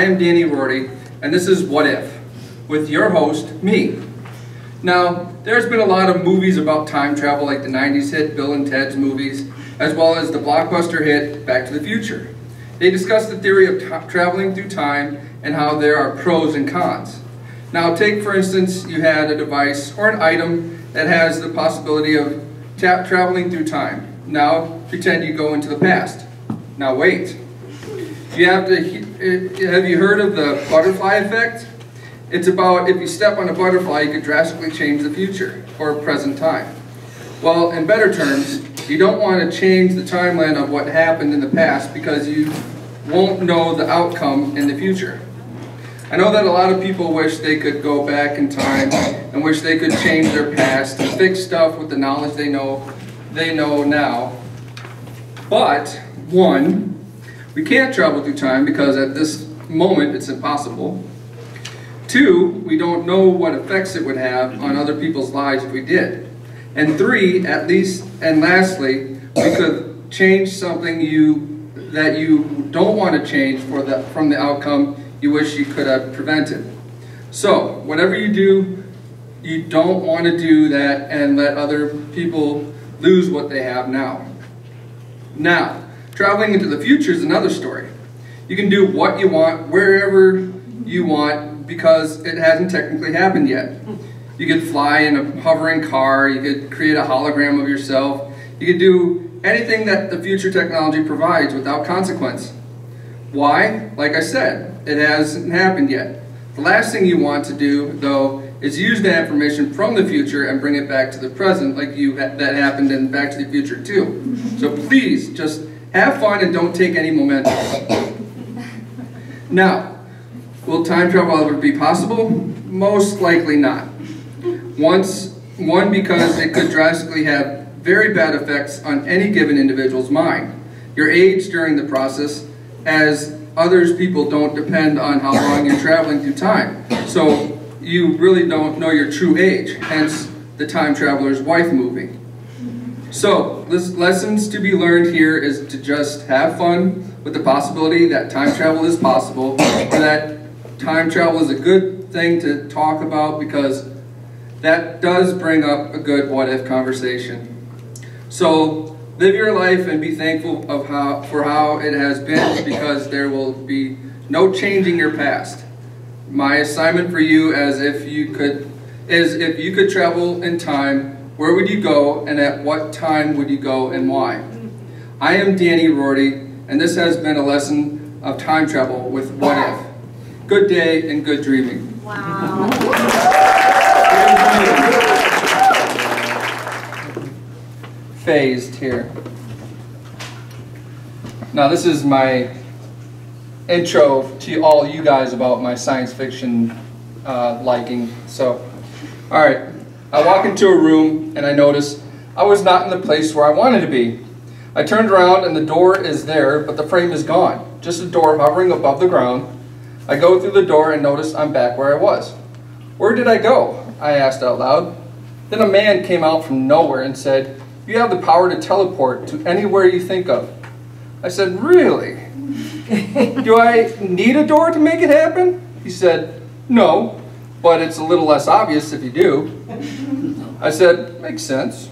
I am Danny Rorty, and this is What If, with your host, me. Now, there's been a lot of movies about time travel, like the 90s hit Bill and Ted's movies, as well as the blockbuster hit Back to the Future. They discuss the theory of traveling through time and how there are pros and cons. Now, take for instance, you had a device or an item that has the possibility of traveling through time. Now, pretend you go into the past. Now wait. Have you heard of the butterfly effect? It's about if you step on a butterfly, you could drastically change the future or present time. Well, in better terms, you don't want to change the timeline of what happened in the past because you won't know the outcome in the future. I know that a lot of people wish they could go back in time and wish they could change their past and fix stuff with the knowledge they know now. But, one, we can't travel through time because at this moment it's impossible. Two, we don't know what effects it would have on other people's lives if we did. And three, at least, and lastly, we could change something that you don't want to change from the outcome you wish you could have prevented. So, whatever you do, you don't want to do that and let other people lose what they have now. Now, traveling into the future is another story. You can do what you want, wherever you want, because it hasn't technically happened yet. You could fly in a hovering car, you could create a hologram of yourself, you could do anything that the future technology provides without consequence. Why? Like I said, it hasn't happened yet. The last thing you want to do, though, is use that information from the future and bring it back to the present like that happened in Back to the Future 2. So please, just have fun and don't take any momentum. Now, will time travel ever be possible? Most likely not. One, because it could drastically have very bad effects on any given individual's mind. Your age during the process, as others people don't depend on how long you're traveling through time. So you really don't know your true age, hence the Time Traveler's Wife movie. So, lessons to be learned here is to just have fun with the possibility that time travel is possible, or that time travel is a good thing to talk about because that does bring up a good what-if conversation. So, live your life and be thankful for how it has been because there will be no changing your past. My assignment for you is if you could travel in time, where would you go and at what time would you go and why? I am Danny Rorty, and this has been a lesson of time travel with What If. Good day and good dreaming. Wow. Phased here. Now this is my intro to all you guys about my science fiction liking. So, alright. I walk into a room and I notice I was not in the place where I wanted to be. I turned around and the door is there, but the frame is gone. Just a door hovering above the ground. I go through the door and notice I'm back where I was. Where did I go? I asked out loud. Then a man came out from nowhere and said, "You have the power to teleport to anywhere you think of." I said, "Really? Do I need a door to make it happen?" He said, "No, but it's a little less obvious if you do." I said, "Makes sense."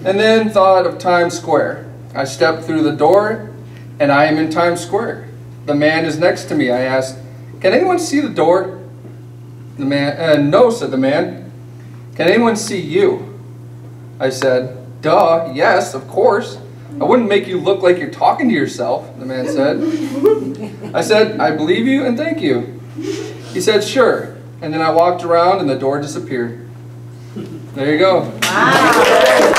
And then thought of Times Square. I stepped through the door and I am in Times Square. The man is next to me. I asked, "Can anyone see the door?" The man, "No," said the man. "Can anyone see you?" I said, "Duh, yes, of course. I wouldn't make you look like you're talking to yourself," the man said. I said, "I believe you and thank you." He said, "Sure." And then I walked around and the door disappeared. There you go. Wow.